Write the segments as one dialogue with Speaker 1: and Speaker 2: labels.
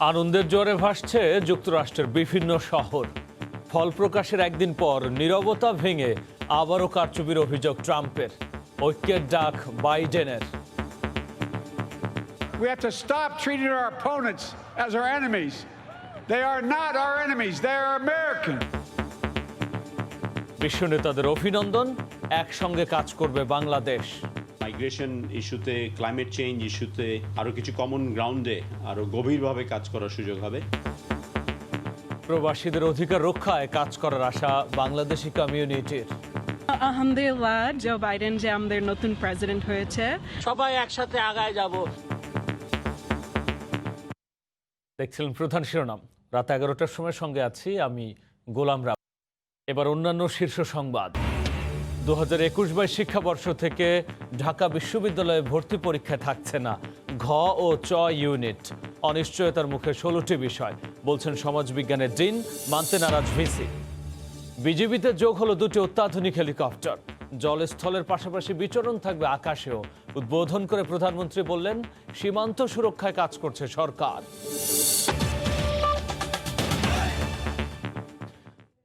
Speaker 1: আনন্দের জোয়ারে ভাসছে যুক্তরাষ্ট্রের বিভিন্ন শহর। ফল প্রকাশের একদিন পর নীরবতা ভেঙে আবারও কারচুপির অভিযোগ ট্রাম্পের, ঐক্যের ডাক বাইডেনের।
Speaker 2: We have to stop treating our opponents as our enemies. They are not our enemies, they are American.
Speaker 1: বিশ্ব নেতাদের অভিনন্দন, একসঙ্গে কাজ করবে বাংলাদেশ।
Speaker 3: মাইগ্রেশন ইস্যুতে, ক্লাইমেট চেঞ্জ ইস্যুতে আরও কিছু কমন গ্রাউন্ডে আরও গভীরভাবে কাজ করার সুযোগ হবে।
Speaker 1: প্রবাসীদের অধিকার রক্ষায় কাজ করার আশা বাংলাদেশি কমিউনিটির।
Speaker 4: আলহামদুলিল্লাহ, জো বাইডেন যে আমাদের নতুন প্রেসিডেন্ট হয়েছে,
Speaker 5: সবাই একসাথে আগায় যাব।
Speaker 1: দেখছিলেন প্রধান শিরোনাম। রাত 11টার সময় সঙ্গে আছি আমি গোলাম রাব। এবার অন্যান্য শীর্ষ সংবাদ। 2021-22 শিক্ষাবর্ষ থেকে ঢাকা বিশ্ববিদ্যালয়ে ভর্তি পরীক্ষায় থাকছে না ঘ ও চ ইউনিট। অনিশ্চয়তার মুখে 16টি বিষয়, বলছেন সমাজবিজ্ঞানের ডিন, মানতে নারাজ ভিসি। বিজিবিতে যোগ হলো 2টি অত্যাধুনিক হেলিকপ্টার। জলস্থলের পাশাপাশি বিচরণ থাকবে আকাশেও। উদ্বোধন করে প্রধানমন্ত্রী বললেন, সীমান্ত সুরক্ষায় কাজ করছে সরকার।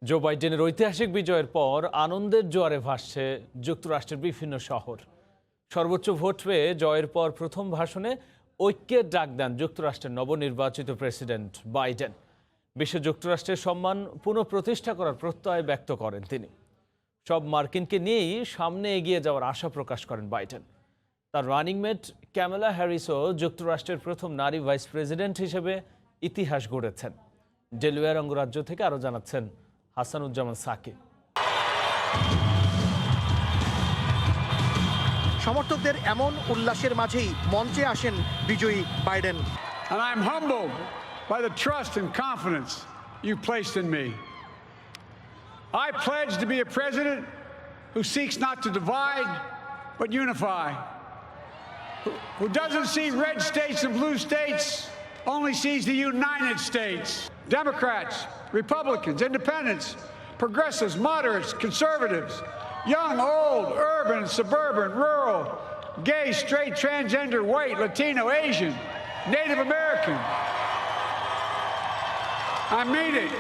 Speaker 1: জো বাইডেনের ঐতিহাসিক বিজয়ের পর আনন্দের জোয়ারে ভাসছে যুক্তরাষ্ট্রের বিভিন্ন শহর। সর্বোচ্চ ভোট পেয়ে জয়ের পর প্রথম ভাষণে ঐক্যের ডাক দেন যুক্তরাষ্ট্রের নবনির্বাচিত প্রেসিডেন্ট বাইডেন। বিশ্ব যুক্তরাষ্ট্রের সম্মান পুনঃপ্রতিষ্ঠা করার প্রত্যয় ব্যক্ত করেন তিনি। সব মার্কিনকে নিয়েই সামনে এগিয়ে যাওয়ার আশা প্রকাশ করেন বাইডেন। তার রানিং মেট ক্যামেলা হ্যারিসও যুক্তরাষ্ট্রের প্রথম নারী ভাইস প্রেসিডেন্ট হিসেবে ইতিহাস গড়েছেন। ডেলওয়্যার অঙ্গরাজ্য থেকে আরও জানাচ্ছেন হাসানুজ্জামান সাকিব।
Speaker 6: সমর্থকদের এমন উল্লাসের মাঝেই মঞ্চে আসেন বিজয়ী Biden.
Speaker 2: And I'm humbled by the trust and confidence you placed in me. I pledge to be a president who seeks not to divide, but unify. Who doesn't see red states and blue states, only sees the United States. Democrats, Republicans, Independents, progressives, moderates, conservatives, young, old, urban, suburban, rural, gay, straight, transgender, white, Latino, Asian, Native American. I mean it,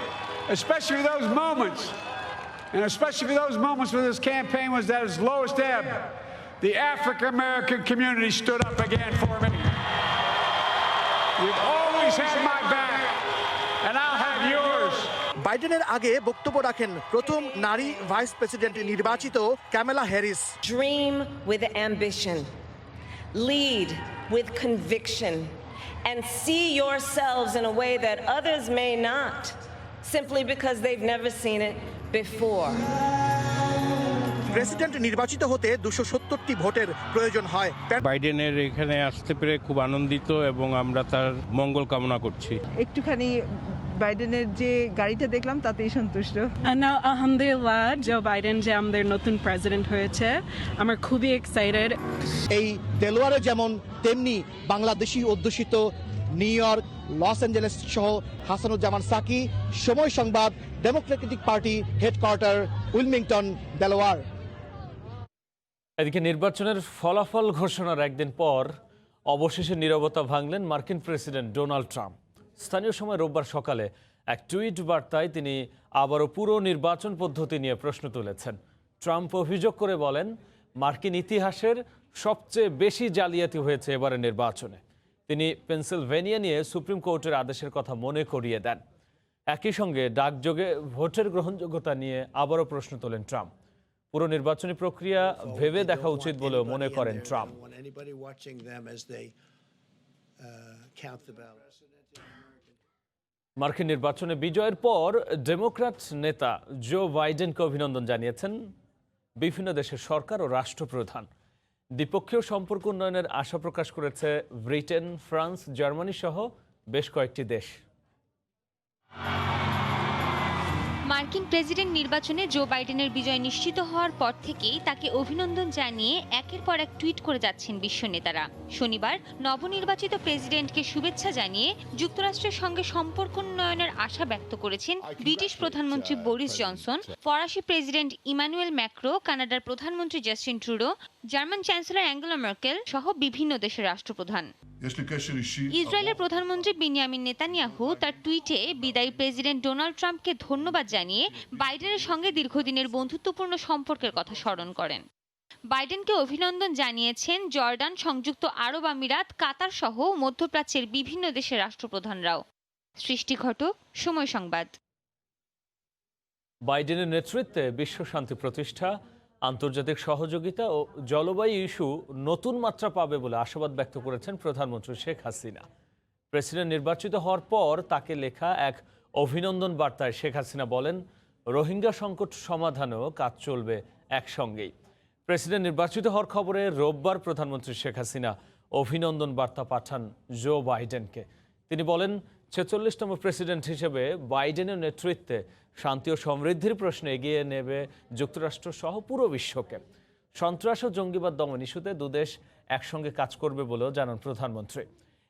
Speaker 2: especially those moments, and especially for those moments when this campaign was at its lowest ebb. The African-American community stood up again for me. You've always had my back, and I'll have yours.
Speaker 6: বাইডেনের আগে বক্তব্য রাখেন প্রথম নারী vice president নির্বাচিত ক্যামেলা Harris.
Speaker 7: Dream with ambition, lead with conviction, and see yourselves in a way that others may not, simply because they've never seen it before.
Speaker 6: President নির্বাচিত হতে 270টি ভোটের প্রয়োজন হয়।
Speaker 8: বাইডেনের এখানে আসতে পেরে খুব আনন্দিত এবং আমরা তার মঙ্গল কামনা করছি।
Speaker 9: একটুখানি বাইডেনের যে গাড়িটা দেখলাম তাতেই সন্তুষ্ট।
Speaker 4: আলহামদুলিল্লাহ, জো বাইডেন যে আমাদের নতুন প্রেসিডেন্ট হয়েছে, আমার খুবই এক্সাইটেড।
Speaker 6: এই দেলোয়ারে যেমন তেমনি বাংলাদেশি অধ্যুষিত নিউ ইয়র্ক, লস অ্যাঞ্জেলেস সহ হাসানুজ্জামান সাকি, সময় সংবাদ, Democratic party headquarter, Wilmington, Delwar.
Speaker 1: এদিকে নির্বাচনের ফলাফল ঘোষণার একদিন পর অবশেষে নীরবতা ভাঙলেন মার্কিন প্রেসিডেন্ট ডোনাল্ড ট্রাম্প। স্থানীয় সময় রোববার সকালে এক টুইট বার্তায় তিনি আবারও পুরো নির্বাচন পদ্ধতি নিয়ে প্রশ্ন তুলেছেন। ট্রাম্প অভিযোগ করে বলেন, মার্কিন ইতিহাসের সবচেয়ে বেশি জালিয়াতি হয়েছে এবারের নির্বাচনে। তিনি পেনসিলভেনিয়া নিয়ে সুপ্রিম কোর্টের আদেশের কথা মনে করিয়ে দেন। একই সঙ্গে ডাকযোগে ভোটের গ্রহণযোগ্যতা নিয়ে আবারও প্রশ্ন তোলেন ট্রাম্প। পুরো নির্বাচনী প্রক্রিয়া ভেবে দেখা উচিত বলেও মনে করেন ট্রাম্প। মার্কিন নির্বাচনে বিজয়ের পর ডেমোক্র্যাট নেতা জো বাইডেনকে অভিনন্দন জানিয়েছেন বিভিন্ন দেশের সরকার ও রাষ্ট্রপ্রধান। দ্বিপক্ষীয় সম্পর্ক উন্নয়নের আশা প্রকাশ করেছে ব্রিটেন, ফ্রান্স, জার্মানি সহ বেশ কয়েকটি দেশ।
Speaker 10: মার্কিন প্রেসিডেন্ট নির্বাচনে জো বাইডেনের বিজয় নিশ্চিত হওয়ার পর থেকেই তাকে অভিনন্দন জানিয়ে একের পর এক টুইট করে যাচ্ছেন বিশ্ব নেতারা। শনিবার নবনির্বাচিত প্রেসিডেন্টকে শুভেচ্ছা জানিয়ে যুক্তরাষ্ট্রের সঙ্গে সম্পর্ক উন্নয়নের আশা ব্যক্ত করেছেন ব্রিটিশ প্রধানমন্ত্রী বরিস জনসন, ফরাসি প্রেসিডেন্ট ইমানুয়েল ম্যাক্রো, কানাডার প্রধানমন্ত্রী Justin Trudeau, German chancellor Angela Markle সহ বিভিন্ন দেশের রাষ্ট্রপ্রধান। ইসরায়েলের প্রধানমন্ত্রী বিনিয়ামিন নেতানিয়াহু তার টুইটে বিদায়ী প্রেসিডেন্ট ডোনাল্ড ট্রাম্পকে ধন্যবাদ জানিয়ে বাইডেনের সঙ্গে দীর্ঘদিনের বন্ধুত্বপূর্ণ সম্পর্কের কথা স্মরণ করেন। বাইডেনকে অভিনন্দন জানিয়েছেন জর্ডান, সংযুক্ত আরব আমিরাত, কাতার সহ মধ্যপ্রাচ্যের বিভিন্ন দেশের রাষ্ট্রপ্রধানরাও। সৃষ্টি ঘটক, সময় সংবাদ।
Speaker 1: বাইডেনের নেতৃত্বে বিশ্ব শান্তি প্রতিষ্ঠা, আন্তর্জাতিক সহযোগিতা ও জলবায়ু ইস্যু নতুন মাত্রা পাবে বলে আশাবাদ ব্যক্ত করেছেন প্রধানমন্ত্রী শেখ হাসিনা। প্রেসিডেন্ট নির্বাচিত হওয়ার পর তাকে লেখা এক অভিনন্দন বার্তায় শেখ হাসিনা বলেন, রোহিঙ্গা সংকট সমাধানেও কাজ চলবে একসঙ্গেই। প্রেসিডেন্ট নির্বাচিত হওয়ার খবরে রোববার প্রধানমন্ত্রী শেখ হাসিনা অভিনন্দন বার্তা পাঠান জো বাইডেনকে। তিনি বলেন, ৪৬তম প্রেসিডেন্ট হিসেবে বাইডেনের নেতৃত্বে শান্তি ও সমৃদ্ধির প্রশ্নে এগিয়ে নেবে যুক্তরাষ্ট্র সহ পুরো বিশ্বকে। সন্ত্রাস ও জঙ্গিবাদ দমন ইস্যুতে দুদেশ একসঙ্গে কাজ করবে বলেও জানান প্রধানমন্ত্রী।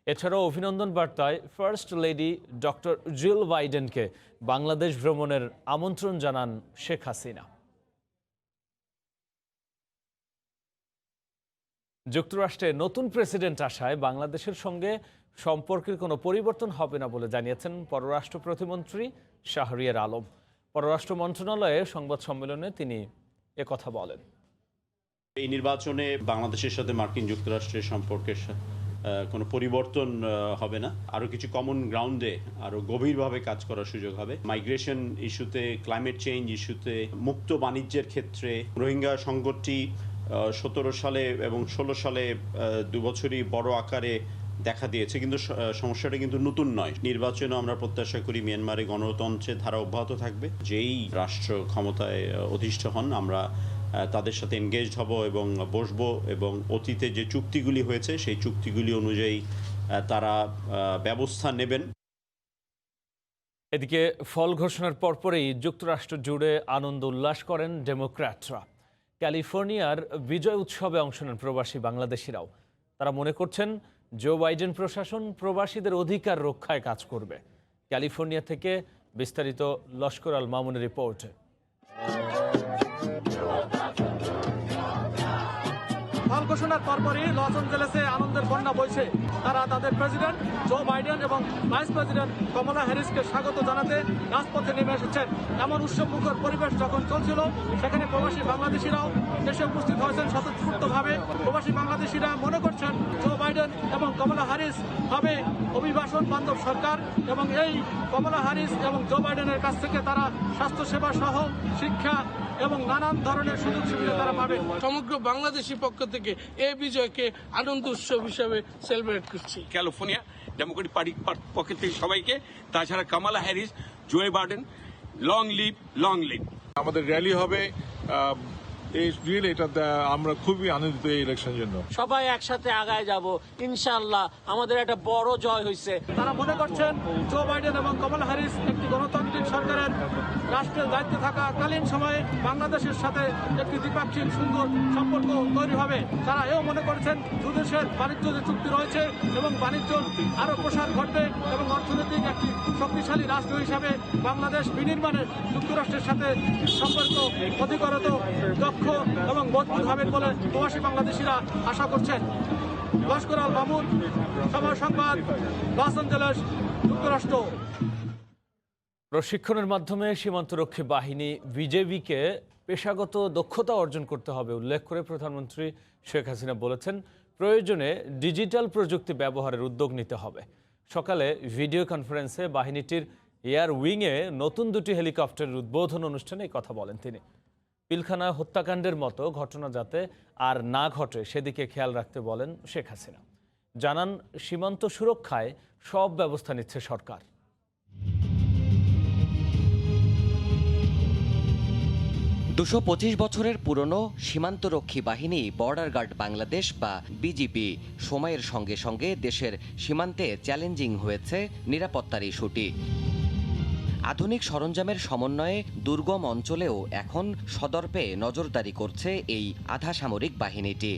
Speaker 1: এছাড়াও অভিনন্দন বার্তায় ফার্স্ট লেডি ডক্টর জিল বাইডেনকে বাংলাদেশ ভ্রমণের আমন্ত্রণ জানান শেখ হাসিনা। যুক্তরাষ্ট্রে নতুন প্রেসিডেন্ট আসায় বাংলাদেশের সঙ্গে সম্পর্কের কোনো পরিবর্তন হবে না বলে জানিয়েছেন পররাষ্ট্র প্রতিমন্ত্রী শাহরিয়ার আলম। পররাষ্ট্র মন্ত্রণালয়ে সংবাদ সম্মেলনে তিনি একথা বলেন।
Speaker 3: এই নির্বাচনে বাংলাদেশের সাথে মার্কিন যুক্তরাষ্ট্রের সম্পর্কের কোনো পরিবর্তন হবে না। আরও কিছু কমন গ্রাউন্ডে আরও গভীরভাবে কাজ করার সুযোগ হবে। মাইগ্রেশন ইস্যুতে, ক্লাইমেট চেঞ্জ ইস্যুতে, মুক্ত বাণিজ্যের ক্ষেত্রে, রোহিঙ্গা সংকটটি 17 সালে এবং 16 সালে 2 বছরই বড় আকারে দেখা দিয়েছে, কিন্তু সমস্যাটা কিন্তু নতুন নয়। নির্বাচনে আমরা প্রত্যাশা করি মিয়ানমারে গণতন্ত্রের ধারা অব্যাহত থাকবে। যেই রাষ্ট্র ক্ষমতায় অধিষ্ঠ হন, আমরা তাদের সাথে এনগেজড হব এবং বসবো, এবং অতীতে যে চুক্তিগুলি হয়েছে সেই চুক্তিগুলি অনুযায়ী তারা ব্যবস্থা নেবেন।
Speaker 1: এদিকে ফল ঘোষণার পরপরই যুক্তরাষ্ট্র জুড়ে আনন্দ উল্লাস করেন ডেমোক্র্যাটরা। ক্যালিফোর্নিয়ার বিজয় উৎসবে অংশ নেন প্রবাসী বাংলাদেশিরাও। তারা মনে করছেন জো বাইডেন প্রশাসন প্রবাসীদের অধিকার রক্ষায় কাজ করবে। ক্যালিফোর্নিয়া থেকে বিস্তারিত লস্কর আল মামুনের রিপোর্টে।
Speaker 6: ফল ঘোষণার পরপরই লস অ্যাঞ্জেলেসে আনন্দের বন্যা বইছে। তারা তাদের প্রেসিডেন্ট জো বাইডেন এবং ভাইস প্রেসিডেন্ট কমলা হ্যারিসকে স্বাগত জানাতে রাজপথে নেমে এসেছেন। এমন উৎসবমুখর পরিবেশ যখন চলছিল, সেখানে প্রবাসী বাংলাদেশিরাও দেশে উপস্থিত হয়েছেন স্বতঃস্ফূর্তভাবে। প্রবাসী বাংলাদেশিরা মনে করছেন জো বাইডেন এবং কমলা হ্যারিস হবে অভিবাসন বান্ধব সরকার, এবং এই কমলা হ্যারিস এবং জো বাইডেনের কাছ থেকে তারা স্বাস্থ্যসেবা সহ শিক্ষা এবং নানান ধরনের সুযোগ সুবিধা তারা পাবে।
Speaker 11: সমগ্র বাংলাদেশি পক্ষ থেকে এই বিজয়কে আনন্দ উৎসব হিসাবে সেলিব্রেট করছি।
Speaker 12: ক্যালিফোর্নিয়া ডেমোক্রেটিক পার্টির পক্ষ থেকে সবাইকে, তাছাড়া Kamala Harris, Joe Biden, long live, long live.
Speaker 13: আমাদের র্যালি হবে, এটা আমরা খুবই আনন্দিত এই ইলেকশনের জন্য।
Speaker 5: সবাই একসাথে আগায় যাব ইনশাআল্লাহ। আমাদের একটা বড় জয় হয়েছে।
Speaker 6: তারা মনে করছেন জো বাইডেন এবং কমলা হ্যারিস একটি গণতান্ত্রিক সরকারের রাষ্ট্রের দায়িত্বে থাকাকালীন সময়ে বাংলাদেশের সাথে একটি দ্বিপাক্ষিক সুন্দর সম্পর্ক তৈরি হবে। তারা এও মনে করছেন দুদেশের বাণিজ্য যে চুক্তি রয়েছে এবং বাণিজ্য আরো প্রসার ঘটবে, এবং অর্থনৈতিক একটি শক্তিশালী রাষ্ট্র হিসাবে বাংলাদেশ বিনির্মাণে যুক্তরাষ্ট্রের সাথে সম্পর্ক অধিকতর দক্ষ এবং মজবুত হবে বলে প্রবাসী বাংলাদেশিরা আশা করছেন। লস্কর আল মামুন, সময় সংবাদ, লস অ্যাঞ্জেলেস, যুক্তরাষ্ট্র।
Speaker 1: প্রশিক্ষণের মাধ্যমে সীমান্তরক্ষী বাহিনী বিজেপিকে পেশাগত দক্ষতা অর্জন করতে হবে উল্লেখ করে প্রধানমন্ত্রী শেখ হাসিনা বলেছেন, প্রয়োজনে ডিজিটাল প্রযুক্তি ব্যবহারের উদ্যোগ নিতে হবে। সকালে ভিডিও কনফারেন্সে বাহিনীটির এয়ার উইংয়ে নতুন 2টি হেলিকপ্টারের উদ্বোধন অনুষ্ঠানে এই কথা বলেন তিনি। পিলখানা হত্যাকাণ্ডের মতো ঘটনা যাতে আর না ঘটে সেদিকে খেয়াল রাখতে বলেন শেখ হাসিনা। জানান, সীমান্ত সুরক্ষায় সব ব্যবস্থা নিচ্ছে সরকার।
Speaker 14: 225 বছরের পুরনো সীমান্তরক্ষী বাহিনী বর্ডার গার্ড বাংলাদেশ বা বিজিবি সময়ের সঙ্গে সঙ্গে দেশের সীমান্তে চ্যালেঞ্জিং হয়েছে নিরাপত্তার ইস্যুটি। আধুনিক সরঞ্জামের সমন্বয়ে দুর্গম অঞ্চলেও এখন সদর্পে নজরদারি করছে এই আধা সামরিক বাহিনীটি।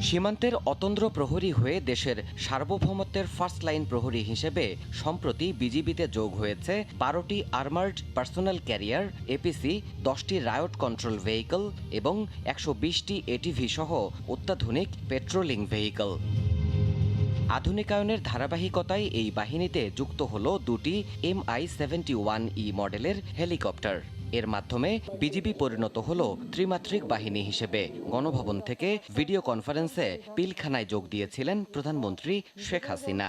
Speaker 14: সীমান্তের অতন্দ্র প্রহরী হয়ে দেশের সার্বভৌমত্বের ফার্স্ট লাইন প্রহরী হিসেবে সম্প্রতি বিজিবিতে যোগ হয়েছে 12টি আর্মার্ড পার্সোনাল ক্যারিয়ার, এপিসি, 10টি রায়ট কন্ট্রোল ভেহিকল এবং 120টি এটিভি সহ অত্যাধুনিক পেট্রোলিং ভেহিকল। আধুনিকায়নের ধারাবাহিকতায় এই বাহিনীতে যুক্ত হলো দুটি MI-71E মডেলের হেলিকপ্টার। এর মাধ্যমে বিজিবি পরিণত হলো ত্রিমাত্রিক বাহিনী হিসেবে। গণভবন থেকে ভিডিও কনফারেন্সে পিলখানায় যোগ দিয়েছিলেন প্রধানমন্ত্রী শেখ হাসিনা।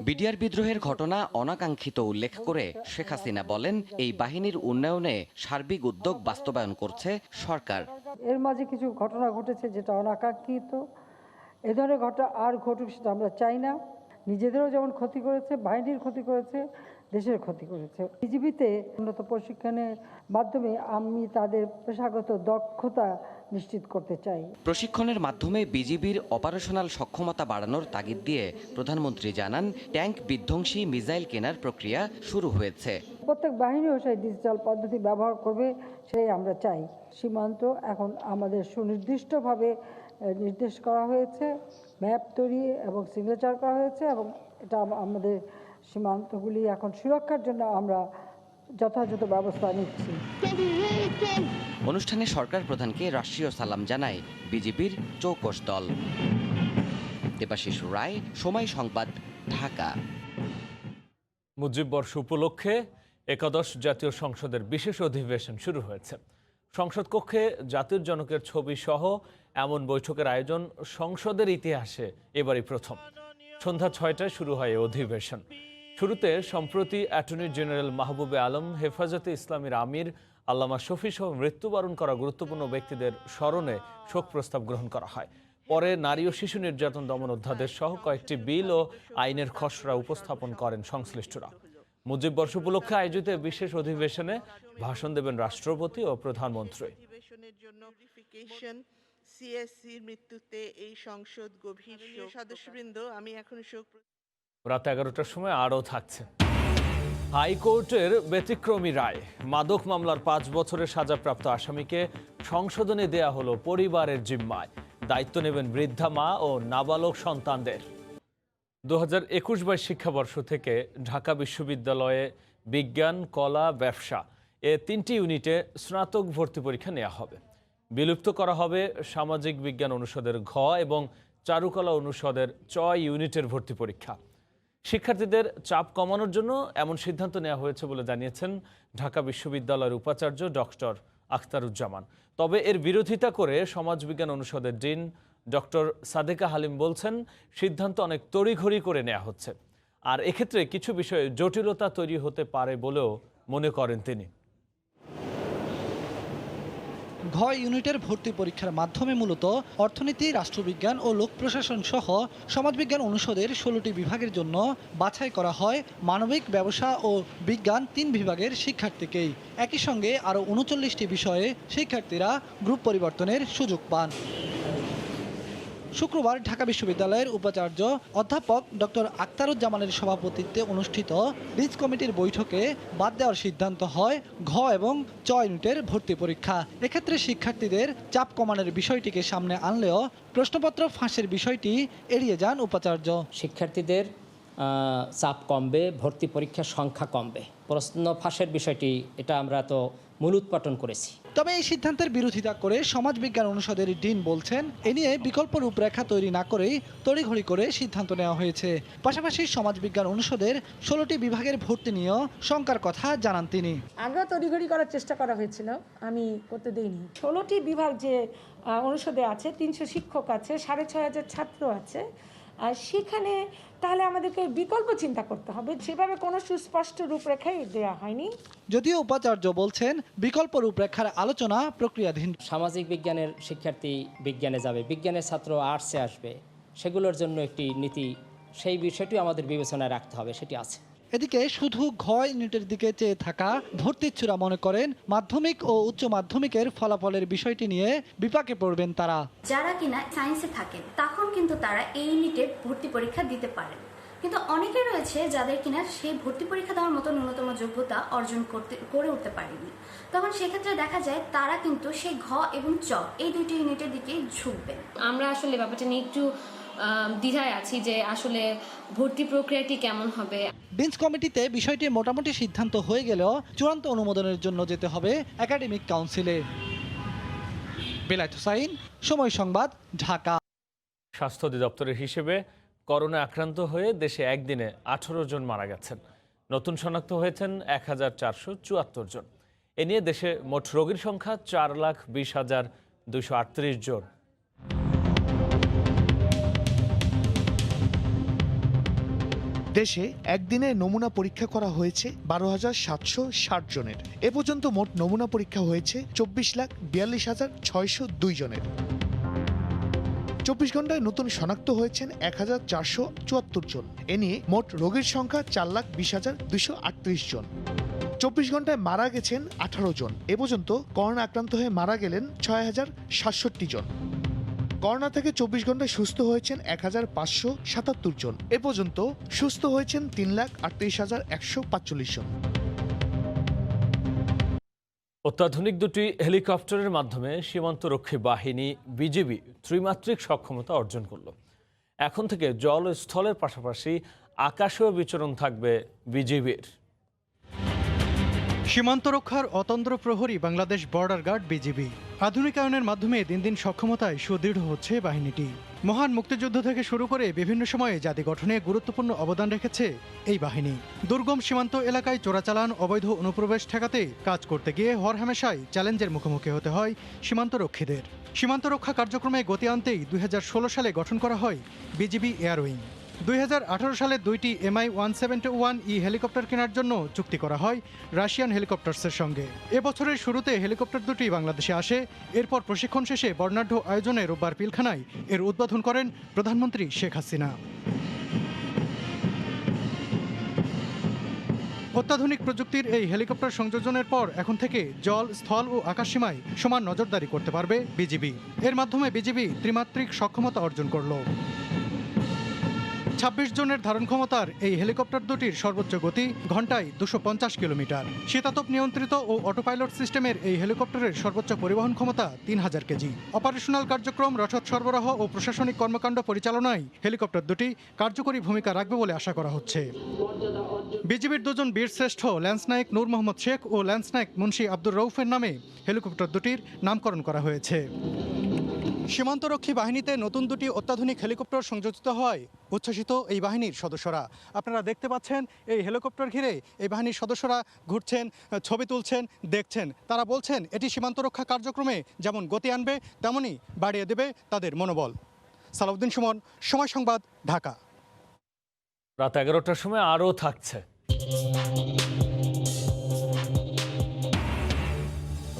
Speaker 14: বিডিআর বিদ্রোহের ঘটনা অনাকাঙ্ক্ষিত উল্লেখ করে শেখ হাসিনা বলেন, এই বাহিনীর উন্নয়নে সার্বিক উদ্যোগ বাস্তবায়ন করছে সরকার।
Speaker 15: এর মাঝে কিছু ঘটনা ঘটেছে যেটা অনাকাঙ্ক্ষিত। এ ধরনের ঘটনা আর ঘটুক সেটা আমরা চাই না। নিজেদেরও যেমন ক্ষতি করেছে, বাহিনীর ক্ষতি করেছে, দেশের ক্ষতি করেছে। বিজিবিতে উন্নত প্রশিক্ষণের মাধ্যমে আমি তাদের পেশাগত দক্ষতা নিশ্চিত করতে চাই।
Speaker 14: প্রশিক্ষণের মাধ্যমে বিজিবির অপারেশনাল সক্ষমতা বাড়ানোর তাগিদ দিয়ে প্রধানমন্ত্রী জানান, ট্যাঙ্ক বিধ্বংসী মিসাইল কেনার প্রক্রিয়া শুরু হয়েছে।
Speaker 15: প্রত্যেক বাহিনীও সেই ডিজিটাল পদ্ধতি ব্যবহার করবে, সেটাই আমরা চাই। সীমান্ত এখন আমাদের সুনির্দিষ্টভাবে নির্দেশ করা হয়েছে, ম্যাপ তৈরি এবং সিগনেচার করা হয়েছে, এবং এটা আমাদের সীমান্তগুলি এখন সুরক্ষার জন্য আমরা যথাযথ ব্যবস্থা নিচ্ছি।
Speaker 14: অনুষ্ঠানে সরকার প্রধানকে রাষ্ট্রীয় সালাম জানায় বিজিবির চৌকস দল। দেবাশিস রায়, সময় সংবাদ, ঢাকা।
Speaker 1: মুজিব বর্ষ উপলক্ষে একাদশ জাতীয় সংসদের বিশেষ অধিবেশন শুরু হয়েছে। সংসদ কক্ষে জাতির জনকের ছবি সহ এমন বৈঠকের আয়োজন সংসদের ইতিহাসে এবারই প্রথম। সন্ধ্যা 6টায় শুরু হয় এই অধিবেশন। শুরুতে সম্প্রতি অ্যাটর্নি জেনারেল মাহবুবে আলম, হেফাজতে ইসলামীর আমির আল্লামা শফি সহ মৃত্যুবরণ করা গুরুত্বপূর্ণ ব্যক্তিদের স্মরণে শোক প্রস্তাব গ্রহণ করা হয়। পরে নারী ও শিশু নির্যাতন দমন অধ্যাদেশ সহ কয়েকটি বিল ও আইনের খসড়া উপস্থাপন করেন সংশ্লিষ্টরা। মুজিব বর্ষ উপলক্ষে আয়োজিত বিশেষ অধিবেশনে ভাষণ দেবেন রাষ্ট্রপতি ও প্রধানমন্ত্রী।
Speaker 9: সিএসসির মৃত্যুতে এই সংসদ গভীর সদস্যবৃন্দ, আমি এখন শোক।
Speaker 1: রাত 11টার সময় আরও থাকছে। হাইকোর্টের ব্যতিক্রমী রায়, মাদক মামলার 5 বছরের সাজাপ্রাপ্ত আসামিকে সংশোধনে দেয়া হলো পরিবারের জিম্মায়। দায়িত্ব নেবেন বৃদ্ধা মা ও নাবালক সন্তানদের। 2021-22 শিক্ষাবর্ষ থেকে ঢাকা বিশ্ববিদ্যালয়ে বিজ্ঞান, কলা, ব্যবসা এ 3টি ইউনিটে স্নাতক ভর্তি পরীক্ষা নেওয়া হবে। বিলুপ্ত করা হবে সামাজিক বিজ্ঞান অনুষদের ঘ এবং চারুকলা অনুষদের চ ইউনিটের ভর্তি পরীক্ষা। শিক্ষার্থীদের চাপ কমানোর জন্য এমন সিদ্ধান্ত নেওয়া হয়েছে বলে জানিয়েছেন ঢাকা বিশ্ববিদ্যালয়ের উপাচার্য ডক্টর আখতারুজ্জামান। তবে এর বিরোধিতা করে সমাজবিজ্ঞান অনুষদের ডিন ডক্টর সাদেকা হালিম বলছেন, সিদ্ধান্ত অনেক তড়িঘড়ি করে নেওয়া হচ্ছে, আর এক্ষেত্রে কিছু বিষয়ে জটিলতা তৈরি হতে পারে বলেও মনে করেন তিনি।
Speaker 6: ঘ ইউনিটের ভর্তি পরীক্ষার মাধ্যমে মূলত অর্থনীতি, রাষ্ট্রবিজ্ঞান ও লোক প্রশাসন সহ সমাজবিজ্ঞান অনুষদের 16টি বিভাগের জন্য বাছাই করা হয় মানবিক, ব্যবসা ও বিজ্ঞান 3 বিভাগের শিক্ষার্থীকেই। একই সঙ্গে আরও 39টি বিষয়ে শিক্ষার্থীরা গ্রুপ পরিবর্তনের সুযোগ পান। শুক্রবার ঢাকা বিশ্ববিদ্যালয়ের উপাচার্য অধ্যাপক ডক্টর আখতারুজ্জামানের সভাপতিত্বে অনুষ্ঠিত রিজ কমিটির বৈঠকে বাদ দেওয়ার সিদ্ধান্ত হয় ঘ এবং চ ইউনিটের ভর্তি পরীক্ষা। এক্ষেত্রে শিক্ষার্থীদের চাপ কমানোর বিষয়টিকে সামনে আনলেও প্রশ্নপত্র ফাঁসের বিষয়টি এড়িয়ে যান উপাচার্য।
Speaker 16: শিক্ষার্থীদের চাপ কমবে, ভর্তি পরীক্ষার সংখ্যা কমবে, প্রশ্ন ফাঁসের বিষয়টি এটা আমরা তো মূল উৎপাটন করেছি।
Speaker 6: তবে এই সিদ্ধান্তের বিরোধিতা করে সমাজবিজ্ঞান অনুষদের ডিন বলছেন, এ নিয়ে বিকল্প রূপরেখা তৈরি না করেই তড়িঘড়ি করে সিদ্ধান্ত নেওয়া হয়েছে। পাশাপাশি সমাজবিজ্ঞান অনুষদের 16টি বিভাগের ভর্তি নিয়েও শঙ্কার কথা জানান তিনি।
Speaker 15: আগে তড়িঘড়ি করার চেষ্টা করা হয়েছিল, আমি করতে দেইনি। 16টি বিভাগ যে অনুষদে আছে, 300 শিক্ষক আছে, 6500 ছাত্র আছে, আর সেখানে তাহলে আমাদেরকে বিকল্প চিন্তা করতে হবে। সেভাবে কোনো সুস্পষ্ট রূপরেখাই দেওয়া হয়নি।
Speaker 6: যদিও উপাচার্য বলছেন, বিকল্প রূপরেখার আলোচনা প্রক্রিয়াধীন।
Speaker 16: সামাজিক বিজ্ঞানের শিক্ষার্থী বিজ্ঞানে যাবে, বিজ্ঞানের ছাত্র আর্টসে আসবে, সেগুলোর জন্য একটি নীতি, সেই বিষয়টি আমাদের বিবেচনায় রাখতে হবে, সেটি আছে।
Speaker 6: এদিকে শুধু ঘ ইউনিটের দিকে চেয়ে থাকা ভর্তিচ্ছুরা মনে করেন, মাধ্যমিক ও উচ্চ মাধ্যমিকের ফলাফলের বিষয়টি নিয়ে বিপাকে পড়বেন তারা।
Speaker 17: যারা কিনা সায়েন্সে থাকেন তখন কিন্তু তারা এই ইউনিটের ভর্তি পরীক্ষা দিতে পারেন, কিন্তু অনেকে রয়েছে যাদের কিনা সেই ভর্তি পরীক্ষা দেওয়ার মতো ন্যূনতম যোগ্যতা অর্জন করে উঠতে পারেনি। তখন সেক্ষেত্রে দেখা যায় তারা কিন্তু সেই ঘ এবং চ এই 2টি ইউনিটের দিকেই ঝুঁকবেন।
Speaker 18: আমরা আসলে ব্যাপারটা নিয়ে একটু দ্বিধায় আছি যে আসলে ভর্তি প্রক্রিয়াটি কেমন হবে।
Speaker 6: ডিনস কমিটিতে বিষয়টি মোটামুটি সিদ্ধান্ত হয়ে গেলেও চূড়ান্ত অনুমোদনের জন্য যেতে হবে একাডেমিক কাউন্সিলে। বেলায়েত হোসাইন, সময় সংবাদ, ঢাকা।
Speaker 1: স্বাস্থ্য অধিদপ্তরের হিসেবে করোনা আক্রান্ত হয়ে দেশে একদিনে 18 জন মারা গেছেন। নতুন শনাক্ত হয়েছেন 1474 জন। এ নিয়ে দেশে মোট রোগীর সংখ্যা 4,20,238 জন।
Speaker 6: দেশে একদিনে নমুনা পরীক্ষা করা হয়েছে 12,760 জনের। এ পর্যন্ত মোট নমুনা পরীক্ষা হয়েছে 24,42,602 জনের। 24 ঘন্টায় নতুন শনাক্ত হয়েছেন 1,474 জন। এ নিয়ে মোট রোগীর সংখ্যা 4,20,238 জন। 24 ঘন্টায় মারা গেছেন 18 জন। এ পর্যন্ত করোনা আক্রান্ত হয়ে মারা গেলেন 6,067 জন। করোনা থেকে 24 ঘন্টায় সুস্থ হয়েছেন 1,577 জন। এ পর্যন্ত সুস্থ হয়েছেন 3,38,145 জন।
Speaker 1: অত্যাধুনিক দুটি হেলিকপ্টারের মাধ্যমে সীমান্তরক্ষী বাহিনী বিজিবি ত্রিমাত্রিক সক্ষমতা অর্জন করল। এখন থেকে জল ও স্থলের পাশাপাশি আকাশেও বিচরণ থাকবে বিজিবির।
Speaker 19: সীমান্ত রক্ষার অতন্দ্র প্রহরী বাংলাদেশ বর্ডার গার্ড বিজিবি আধুনিকায়নের মাধ্যমে দিন দিন সক্ষমতায় সুদৃঢ় হচ্ছে বাহিনীটি। মহান মুক্তিযুদ্ধ থেকে শুরু করে বিভিন্ন সময়ে জাতি গঠনে গুরুত্বপূর্ণ অবদান রেখেছে এই বাহিনী। দুর্গম সীমান্ত এলাকায় চোরাচালান, অবৈধ অনুপ্রবেশ ঠেকাতে কাজ করতে গিয়ে হরহামেশাই চ্যালেঞ্জের মুখোমুখি হতে হয় সীমান্তরক্ষীদের। সীমান্ত রক্ষা কার্যক্রমে গতি আনতেই 2016 সালে গঠন করা হয় বিজিবি এয়ার উইং। 2018 সালে 2টি MI-171E হেলিকপ্টার কেনার জন্য চুক্তি করা হয় রাশিয়ান হেলিকপ্টার্সের সঙ্গে। এবছরের শুরুতে হেলিকপ্টার দুটি বাংলাদেশে আসে। এরপর প্রশিক্ষণ শেষে বর্ণাঢ্য আয়োজনে রোববার পিলখানায় এর উদ্বোধন করেন প্রধানমন্ত্রী শেখ হাসিনা। অত্যাধুনিক প্রযুক্তির এই হেলিকপ্টার সংযোজনের পর এখন থেকে জল, স্থল ও আকাশসীমায় সমান নজরদারি করতে পারবে বিজিবি। এর মাধ্যমে বিজিবি ত্রিমাত্রিক সক্ষমতা অর্জন করল। 26 জনের ধারণ ক্ষমতার এই হেলিকপ্টার দুটির সর্বোচ্চ গতি ঘন্টায় 250 কিলোমিটার। শীতাতপ নিয়ন্ত্রিত ও অটোপাইলট সিস্টেমের এই হেলিকপ্টারের সর্বোচ্চ পরিবহন ক্ষমতা 3000 কেজি। অপারেশনাল কার্যক্রম, রসদ সরবরাহ ও প্রশাসনিক কর্মকাণ্ড পরিচালনায় হেলিকপ্টার দুটি কার্যকরী ভূমিকা রাখবে বলে আশা করা হচ্ছে। বিজিবির দুজন বীরশ্রেষ্ঠ ল্যান্স নায়েক নূর মোহাম্মদ শেখ ও ল্যান্স নায়েক মুন্সি আব্দুর রউফের নামে হেলিকপ্টার দুটির নামকরণ করা হয়েছে। সীমান্তরক্ষী বাহিনীতে নতুন দুটি অত্যাধুনিক হেলিকপ্টার সংযোজিত হয় উচ্ছ্বসিত এই বাহিনীর সদস্যরা। আপনারা দেখতে পাচ্ছেন এই হেলিকপ্টার ঘিরে এই বাহিনীর সদস্যরা ঘুরছেন, ছবি তুলছেন, দেখছেন। তারা বলছেন এটি সীমান্তরক্ষা কার্যক্রমে যেমন গতি আনবে তেমনই বাড়িয়ে দেবে তাদের মনোবল। সালাউদ্দিন সুমন, সময় সংবাদ, ঢাকা।
Speaker 1: রাত 11টার সময় আরও থাকছে।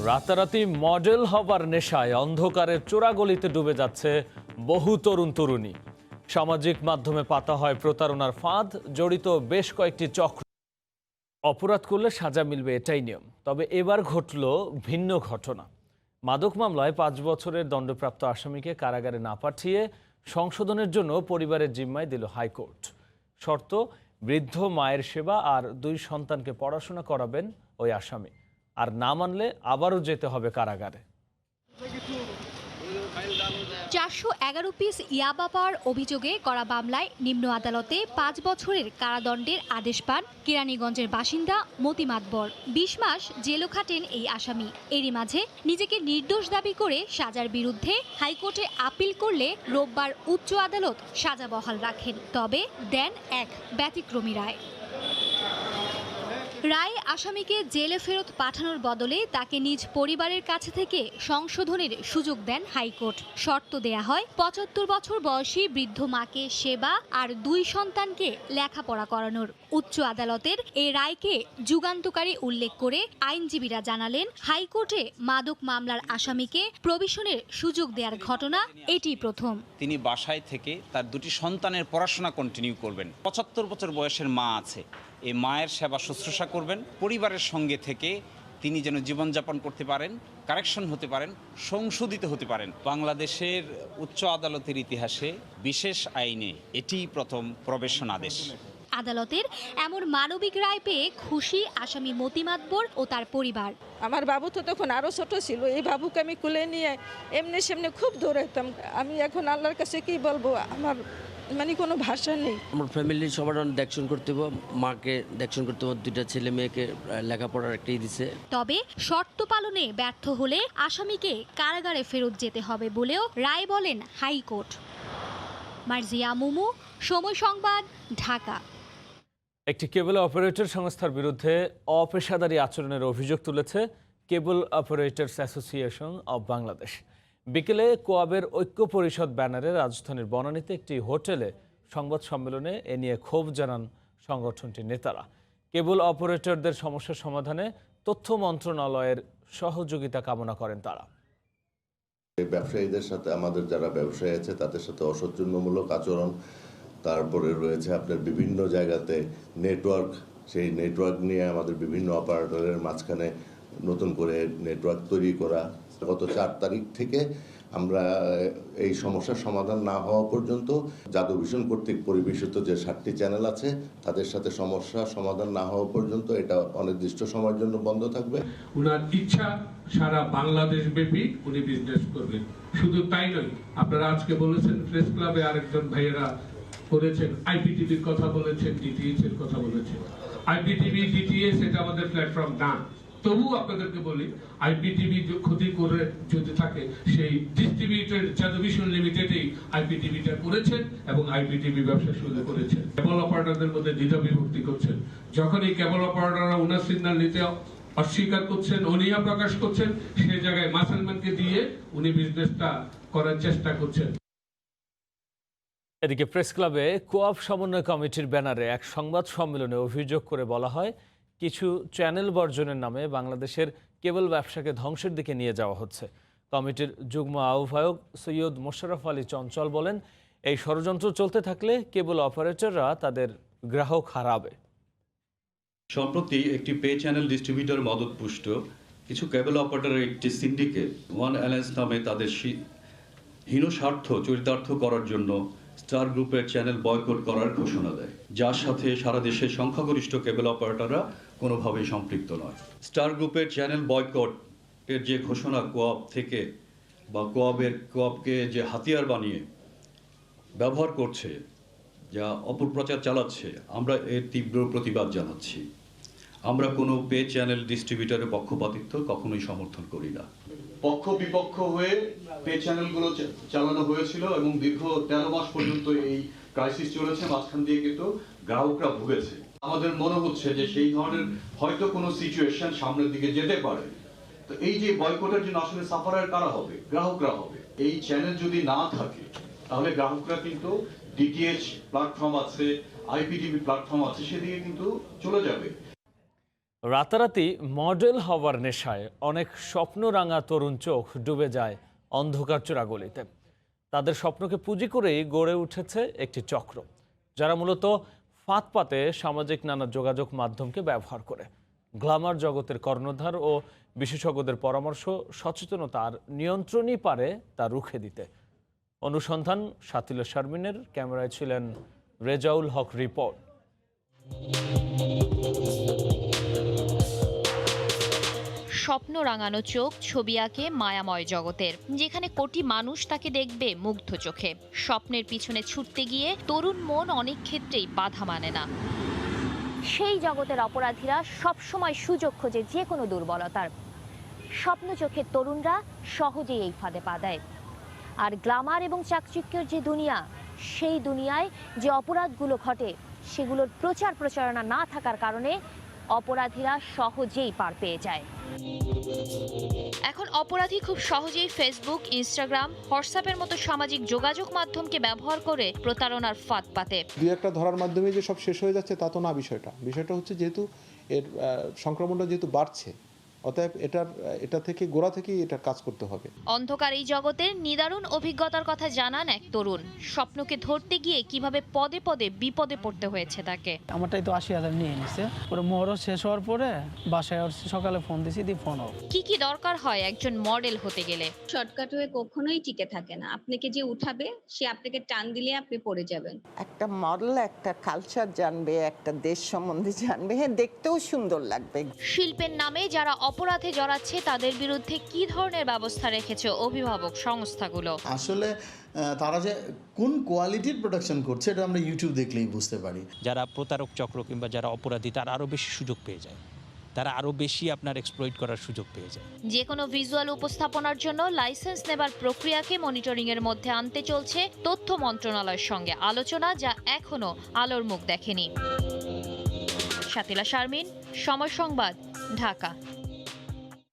Speaker 1: রাতারাতি মডেল হবার নেশায় অন্ধকারের চোরাগলিতে ডুবে যাচ্ছে বহু তরুণ তরুণী। সামাজিক মাধ্যমে পাতা হয় প্রতারণার ফাঁদ, জড়িত বেশ কয়েকটি চক্র। অপরাধ করলে সাজা মিলবে এটাই নিয়ম। তবে এবার ঘটল ভিন্ন ঘটনা। মাদক মামলায় 5 বছরের দণ্ডপ্রাপ্ত আসামিকে কারাগারে না পাঠিয়ে সংশোধনের জন্য পরিবারের জিম্মায় দিল হাইকোর্ট। শর্ত, বৃদ্ধ মায়ের সেবা আর 2 সন্তানকে পড়াশোনা করাবেন ওই আসামি। আর না মানলে আবারও যেতে হবে কারাগারে।
Speaker 20: 411 পিস ইয়াবা পাওয়ার অভিযোগে করা মামলায় নিম্ন আদালতে 5 বছরের কারাদণ্ডের আদেশ পান কেরানীগঞ্জের বাসিন্দা মতি মাতবর। 20 মাস জেলও খাটেন এই আসামি। এরই মাঝে নিজেকে নির্দোষ দাবি করে সাজার বিরুদ্ধে হাইকোর্টে আপিল করলে রোববার উচ্চ আদালত সাজা বহাল রাখেন। তবে দেন এক ব্যতিক্রমী রায়। রায়ে আসামিকে জেলে ফেরত পাঠানোর বদলে তাকে নিজ পরিবারের কাছে থেকে সংশোধনের সুযোগ দেন হাইকোর্ট। শর্ত দেয়া হয় 75 বছর বয়সী বৃদ্ধ মাকে সেবা আর 2 সন্তানকে লেখাপড়া করানোর। উচ্চ আদালতের এই রায়কে যুগান্তকারী উল্লেখ করে আইনজীবীরা জানালেন, হাইকোর্টে মাদক মামলার আসামিকে প্রবিশনের সুযোগ দেওয়ার ঘটনা এটি প্রথম।
Speaker 21: তিনি বাসায় থেকে তার 2টি সন্তানের পড়াশোনা কন্টিনিউ করবেন। 75 বছর বয়সের মা আছে, এই মায়ের সেবা শুশ্রূষা করবেন। পরিবারের সঙ্গে থেকে তিনি যেন জীবনযাপন করতে পারেন, কারেকশন হতে পারেন, সংশোধিত হতে পারেন। বাংলাদেশের উচ্চ আদালতের ইতিহাসে বিশেষ আইনে এটিই প্রথম প্রবেশন আদেশ।
Speaker 20: আদালতের এমন মানবিক রায় পেয়ে খুশি আসামি মতি মাতবর ও তার পরিবার।
Speaker 22: আমার বাবু তো তখন আরও ছোট ছিল, এই বাবুকে আমি কুলে নিয়ে এমনি সেমনি খুব দৌড়াইতাম। আমি এখন আল্লাহর কাছে কি বলবো, আমার মানে কোনো ভাষা নেই।
Speaker 23: আমার ফ্যামিলির সবার দেখশন করতে হবে, মাকে দেখশন করতে হবে, 2টা ছেলে মেয়েকে লেখাপড়ার একটাই দিছে।
Speaker 20: তবে শর্ত পালনে ব্যর্থ হলে আসামিকে কারাগারে ফেরত যেতে হবে বলেও রায় বলেন হাইকোর্ট। মার্জিয়া মুমু, সময় সংবাদ, ঢাকা।
Speaker 1: একটি কেবল অপারেটর সংস্থার বিরুদ্ধে অপেশাদারী আচরণের অভিযোগ তুলেছে কেবল অপারেটরস অ্যাসোসিয়েশন অব বাংলাদেশ। বিকেলে কোয়াবের ঐক্য পরিষদ ব্যানারে রাজধানীর বনানীতে একটি হোটেলে সংবাদ সম্মেলনে এ নিয়ে ক্ষোভ জানান সংগঠনটির নেতারা। কেবল অপারেটরদের সমস্যার সমাধানে তথ্য মন্ত্রণালয়ের সহযোগিতা কামনা করেন তারা।
Speaker 2: ব্যবসায়ীদের সাথে আমাদের যারা ব্যবসায়ী আছে তাদের সাথে অসৌজন্যমূলক আচরণ, তারপরে রয়েছে আপনার বিভিন্ন জায়গাতে নেটওয়ার্ক, সেই নেটওয়ার্ক নিয়ে আমাদের বিভিন্ন অপারেটরের মাঝখানে নতুন করে নেটওয়ার্ক তৈরি করা। গত 4 তারিখ থেকে আমরা এই সমস্যার সমাধান না হওয়া পর্যন্ত জাদুভিশন কর্তৃক পরিবেশিত যে 7টি চ্যানেল আছে তাদের সাথে সমস্যা সমাধান না হওয়া পর্যন্ত এটা অনির্দিষ্ট সময়ের জন্য বন্ধ থাকবে।
Speaker 11: উনার ইচ্ছা সারা বাংলাদেশ ব্যাপী উনি বিজনেস করবেন। শুধু তাই নয়, আপনারা আজকে বলেছেন প্রেস ক্লাবে আরেকজন ভাইয়েরা করেছেন, আইপিটিভির কথা বলেছেন, ডিটিএইচ এর কথা বলেছেন। আইপিটিভি ডিটিএইচ এটা আমাদের প্ল্যাটফর্ম না, তবু আপনাদেরকে বলি আইপিটিভি ক্ষতি করে যদি থাকে সেই ডিস্ট্রিবিউটর জাদুভিশন লিমিটেডই আইপিটিভিটা করেছেন এবং আইপিটিভি ব্যবসা শুরু করেছেন। কেবল অপারেটরদের মধ্যে দ্বিধা বিভক্তি করছেন। যখন এই কেবল অপারেটররা উনার সিগন্যাল নিতে অস্বীকার করছেন, অনীহা প্রকাশ করছেন, সেই জায়গায় মাসেলম্যানকে দিয়ে উনি বিজনেসটা করার চেষ্টা করছেন।
Speaker 1: এদিকে প্রেস ক্লাবে কোয়াব সমন্বয় কমিটির ব্যানারে এক সংবাদ সম্মেলনে অভিযোগ করে বলা হয়, কিছু চ্যানেল বর্জনের নামে বাংলাদেশের কেবল ব্যবসাকে ধ্বংসের দিকে নিয়ে যাওয়া হচ্ছে। কমিটির যুগ্ম আহ্বায়ক সৈয়দ মোশাররফ আলী চঞ্চল বলেন, এই ষড়যন্ত্র চলতে থাকলে কেবল অপারেটররা তাদের গ্রাহক হারাবে।
Speaker 7: সম্প্রতি একটি পে চ্যানেল ডিস্ট্রিবিউটর মদতপুষ্ট কিছু কেবল অপারেটরের একটি সিন্ডিকেট ওয়ান অ্যালায়েন্স নামে তাদের হীন স্বার্থ চরিতার্থ করার জন্য স্টার গ্রুপের চ্যানেল বয়কট করার ঘোষণা দেয়, যার সাথে সারা দেশের সংখ্যাগরিষ্ঠ কেবল অপারেটররা কোনোভাবেই সম্পৃক্ত নয়। স্টার গ্রুপের চ্যানেল বয়কটের যে ঘোষণা কোয়াব থেকে বা কোয়াবকে যে হাতিয়ার বানিয়ে ব্যবহার করছে, যা অপপ্রচার চালাচ্ছে, আমরা এর তীব্র প্রতিবাদ জানাচ্ছি। আমরা কোনো পে চ্যানেল ডিস্ট্রিবিউটরের পক্ষপাতিত্ব কখনোই সমর্থন করি না। পক্ষ বিপক্ষ হয়ে পে চ্যানেলগুলো চালানো হয়েছিল এবং দীর্ঘ 13 মাস পর্যন্ত এই ক্রাইসিস চলেছে, মাঝখান দিয়ে কিন্তু গ্রাহকরা ভুগেছে। আমাদের মনে হচ্ছে যে সেই ধরনের হয়তো কোনো সিচুয়েশন সামনের দিকে যেতে পারে। তো এই যে বয়কটের জন্য আসলে সাফারার কারা হবে? গ্রাহকরা হবে। এই চ্যানেল যদি না থাকে তাহলে গ্রাহকরা কিন্তু ডিটিএইচ প্ল্যাটফর্ম আছে, আইপিটিভি প্ল্যাটফর্ম আছে, সেদিকে কিন্তু চলে যাবে।
Speaker 1: রাতারাতি মডেল হওয়ার নেশায় অনেক স্বপ্নরাঙা তরুণ চোখ ডুবে যায় অন্ধকার চোরাগলিতে। তাদের স্বপ্নকে পুঁজি করেই গড়ে উঠেছে একটি চক্র, যারা মূলত ফাঁদ পাতে সামাজিক নানা যোগাযোগ মাধ্যমকে ব্যবহার করে। গ্ল্যামার জগতের কর্ণধার ও বিশেষজ্ঞদের পরামর্শ, সচেতনতার নিয়ন্ত্রণই পারে তা রুখে দিতে। অনুসন্ধান শাতিলা শারমিনের, ক্যামেরায় ছিলেন রেজাউল হক রিপোর্ট।
Speaker 8: স্বপ্ন রাঙানো চোখ ছবি আঁকে মায়াময় জগতের, যেখানে কোটি মানুষ তাকে দেখবে মুগ্ধ চোখে। স্বপ্নের পিছনে ছুটতে গিয়ে তরুণ মন অনেক ক্ষেত্রেই বাধা মানে না।
Speaker 24: সেই জগতের অপরাধীরা সবসময় সুযোগ খোঁজে যে কোনো দুর্বলতার। স্বপ্ন চোখের তরুণরা সহজেই এই ফাঁদে পা দেয়। আর গ্ল্যামার এবং চাকচিক্যের যে দুনিয়া, সেই দুনিয়ায় যে অপরাধগুলো ঘটে সেগুলোর প্রচার প্রচারণা না থাকার কারণে অপরাধীরা সহজেই পার পেয়ে যায়।
Speaker 8: এখন অপরাধী খুব সহজেই ফেসবুক, ইনস্টাগ্রাম, হোয়াটসঅ্যাপের মতো সামাজিক যোগাযোগ মাধ্যমকে ব্যবহার করে প্রতারণার ফাঁদ পাতে।
Speaker 25: দুই একটা ধরার মাধ্যমে যে সব শেষ হয়ে যাচ্ছে তা তো না। বিষয়টা হচ্ছে যেহেতু এর সংক্রমণটা যেহেতু বাড়ছে, অতএব এটা থেকে গোড়া থেকেই এটা কাজ করতে হবে।
Speaker 8: অন্ধকার এই জগতের নিদারুণ অভিজ্ঞতার কথা জানান এক তরুণ। স্বপ্নকে ধরতে গিয়ে কিভাবে পদে পদে বিপদে পড়তে হয়েছে তাকে।
Speaker 26: আমারটাই তো 80,000 নিয়ে নিছে। পরে মোহরত শেষ হওয়ার পরে বাসায় সকালে ফোন দিছি, ফোন অফ।
Speaker 8: কি দরকার হয় একজন মডেল হতে গেলে?
Speaker 27: শর্টকাট হয়ে কখনোই টিকে থাকে না। আপনাকে যে উঠাবে সে আপনাকে টান দিলে আপনি পড়ে যাবেন।
Speaker 28: একটা মডেল একটা কালচার জানবে, একটা দেশ সম্বন্ধে জানবে, হ্যাঁ দেখতেও সুন্দর লাগবে।
Speaker 8: শিল্পের নামে যারা অপরাধে জড়াচ্ছে তাদের বিরুদ্ধে কি ধরনের ব্যবস্থা রেখেছে অভিভাবক সংস্থাগুলো?
Speaker 29: আসলে তারা যে কোন কোয়ালিটির প্রোডাকশন করছে এটা আমরা ইউটিউব দেখলেই বুঝতে পারি।
Speaker 30: যারা প্রতারক চক্র কিংবা যারা অপরাধী তারা আরো বেশি সুযোগ পেয়ে যায়।
Speaker 3: তারা আরও বেশি আপনার এক্সপ্লয়েট করার সুযোগ পেয়ে যায়।
Speaker 8: যে কোনো ভিজুয়াল উপস্থাপনার জন্য লাইসেন্স নেবার প্রক্রিয়াকে মনিটরিংয়ের মধ্যে আনতে চলছে তথ্য মন্ত্রণালয়ের সঙ্গে আলোচনা, যা এখনো আলোর মুখ দেখেনি। শাতিলা শারমিন, সময় সংবাদ, ঢাকা।